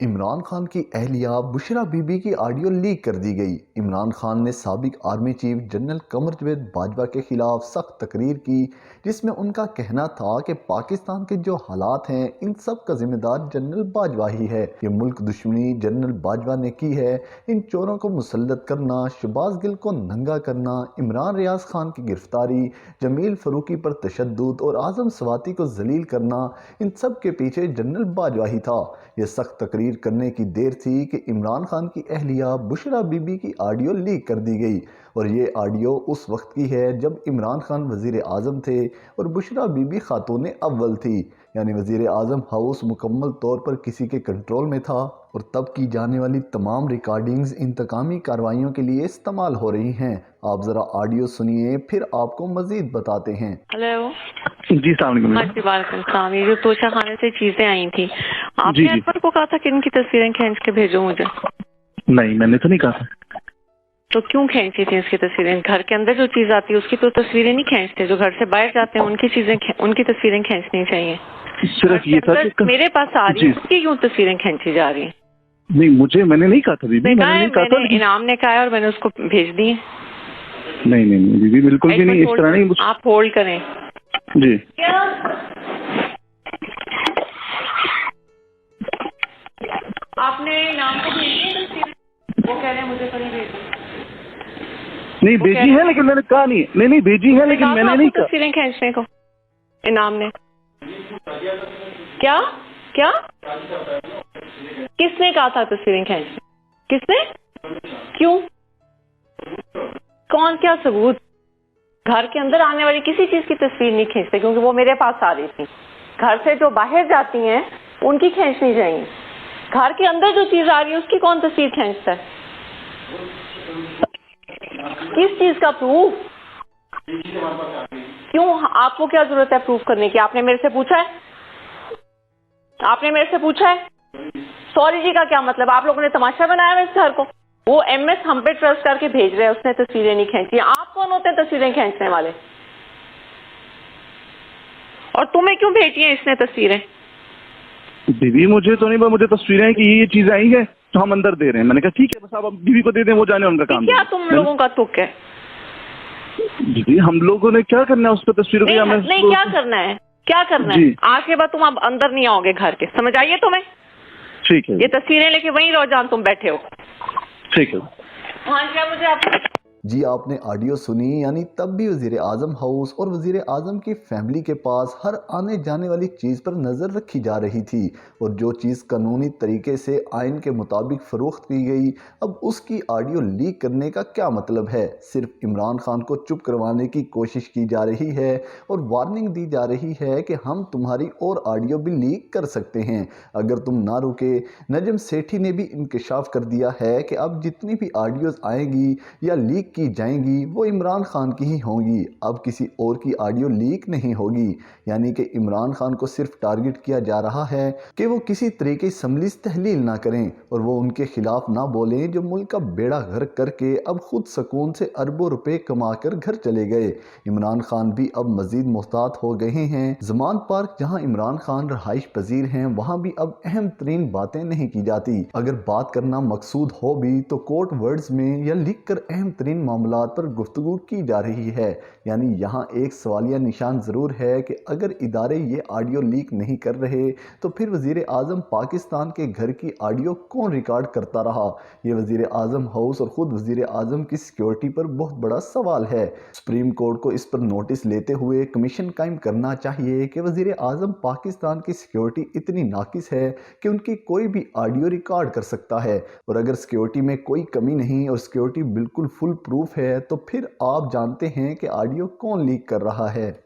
इमरान खान की अहलिया बुशरा बीबी की audio leak कर दी गई। इमरान खान ने साबिक army chief general Qamar Javed Bajwa के खिलाफ सख्त तकरीर की, जिसमें उनका कहना था कि पाकिस्तान के जो हालात हैं इन सब का जिम्मेदार जनरल बाजवा ही है। ये मुल्क दुश्मनी जनरल बाजवा ने की है। इन चोरों को मुसल्लत करना, शहबाज गिल को नंगा करना, इमरान रियाज खान की गिरफ्तारी, जमील फरूकी पर तशद्दुद और आजम स्वाति को जलील करना, इन सब के पीछे जनरल बाजवा ही था। यह सख्त तकरीर करने की देर थी कि इमरान खान की अहलिया बुशरा बीबी की ऑडियो लीक कर दी गई। और ये ऑडियो उस वक्त की है जब इमरान खान वजीर आज़म थे और बुशरा बीबी खातून अव्वल थी, यानी वजीर आज़म हाउस मुकम्मल तौर पर किसी के कंट्रोल में था और तब की जाने वाली तमाम रिकॉर्डिंग्स इंतकामी कार्रवाइयों के लिए इस्तेमाल हो रही हैं। आप ज़रा ऑडियो सुनिए, फिर आपको मज़ीद बताते हैं। हेलो जी सलाम। हाँ जी, वालेकुम सलाम। ये जो तोशा खाने से चीजें आई थी, आपने अकबर को कहा था कि इनकी तस्वीरें खींच के भेजो मुझे? नहीं, मैंने तो नहीं कहा था। तो क्यों खींची थी इसकी तस्वीरें? घर के अंदर जो चीज आती है उसकी तो तस्वीरें नहीं खींचते, जो घर से बाहर जाते हैं उनकी तस्वीरें खींचनी चाहिए। सिर्फ ये था कि मेरे पास आ रही है, उसकी क्यों तस्वीरें खींची जा रही है? नहीं, मैंने नहीं कहा था बीबी, मैंने नहीं कहा था। इनाम ने कहा और मैंने उसको भेज दी। नहीं बीबी, बिल्कुल भी नहीं, इस तरह नहीं। आप होल्ड करें जी। आपने इनाम को भेज दी? वो कह रहे हैं मुझे कहीं भेज दी। नहीं भेजी है, लेकिन मैंने कहा नहीं भेजी है, लेकिन मैंने नहीं कहा तस्वीरें खींचने को इनाम ने। क्या क्या किसने कहा था तस्वीरें खींचने? किसने? क्यों? कौन? क्या सबूत? घर के अंदर आने वाली किसी चीज की तस्वीर नहीं खींचते, क्योंकि वो मेरे पास आ रही थी। घर से जो बाहर जाती हैं उनकी खींचनी चाहिए। घर के अंदर जो चीज आ रही है उसकी कौन तस्वीर खींचता है? किस चीज का प्रूफ? क्यों? आपको क्या जरूरत है प्रूफ करने की? आपने मेरे से पूछा है? आपने मेरे से पूछा है? सॉरी जी का क्या मतलब? आप लोगों ने तमाशा बनाया है इस घर को। वो एमएस हम पे ट्रस्ट करके भेज रहे हैं, उसने तस्वीरें नहीं खींची। आप कौन होते हैं तस्वीरें खींचने वाले? और तुम्हें क्यों भेजी है इसने तस्वीरें? बीबी मुझे तो नहीं, मुझे तस्वीरें कि ये चीजें आई है तो हम अंदर दे रहे हैं। मैंने कहा ठीक है, बस आप बीबी को दे दें, वो जाने उनका काम। क्या तुम लोगों का तुक है? दीदी हम लोगों ने क्या करना है उस पर तस्वीरों को? नहीं, क्या करना है? क्या करना है? आज के बाद तुम अब अंदर नहीं आओगे घर के, समझ आइए तुम्हें? ठीक है। ये तस्वीरें लेके वहीं रहो जहां तुम बैठे हो। ठीक है। हाँ जी, मुझे आप जी आपने ऑडियो सुनी, यानी तब भी वजीर आज़म हाउस और वजीर आज़म की फैमिली के पास हर आने जाने वाली चीज़ पर नज़र रखी जा रही थी, और जो चीज़ कानूनी तरीके से आइन के मुताबिक फ़रोख्त की गई, अब उसकी ऑडियो लीक करने का क्या मतलब है? सिर्फ इमरान खान को चुप करवाने की कोशिश की जा रही है और वार्निंग दी जा रही है कि हम तुम्हारी और ऑडियो भी लीक कर सकते हैं अगर तुम ना रुके। नजम सेठी ने भी इंकशाफ कर दिया है कि अब जितनी भी ऑडियोज़ आएंगी या लीक की जाएंगी वो इमरान खान की ही होंगी, अब किसी और की ऑडियो लीक नहीं होगी। यानी कि इमरान खान को सिर्फ टारगेट किया जा रहा है कि वो किसी तरीके की समलिस तहलील ना करें और वो उनके खिलाफ ना बोलें जो मुल्क का बेड़ा गर्क करके अब खुद सुकून से अरबों रुपए कमा कर घर चले गए। इमरान खान भी अब मजीद मोहतात हो गए हैं। जमान पार्क जहाँ इमरान खान रहाइश पजीर हैं, वहाँ भी अब अहम तरीन बातें नहीं की जाती। अगर बात करना मकसूद हो भी तो कोर्ट वर्ड्स में या लिख कर अहम तरीन मामलात पर गुफ्तगू की जा रही है। यानी यहाँ एक सवालिया निशान ज़रूर है कि अगर इदारे ये ऑडियो लीक नहीं कर रहे तो फिर वज़ीर आज़म पाकिस्तान के घर की ऑडियो कौन रिकॉर्ड करता रहा? ये वज़ीर आज़म हाउस और ख़ुद वज़ीर आज़म की सिक्योरिटी पर बहुत बड़ा सवाल है। सुप्रीम कोर्ट को इस पर नोटिस लेते हुए कमीशन कायम करना चाहिए कि वज़ीर आज़म पाकिस्तान की सिक्योरिटी इतनी नाकिस है कि उनकी कोई भी ऑडियो रिकॉर्ड कर सकता है, और अगर सिक्योरिटी में कोई कमी नहीं और सिक्योरिटी बिल्कुल फुल प्रूफ है तो फिर आप जानते हैं कि ऑडियो कौन लीक कर रहा है।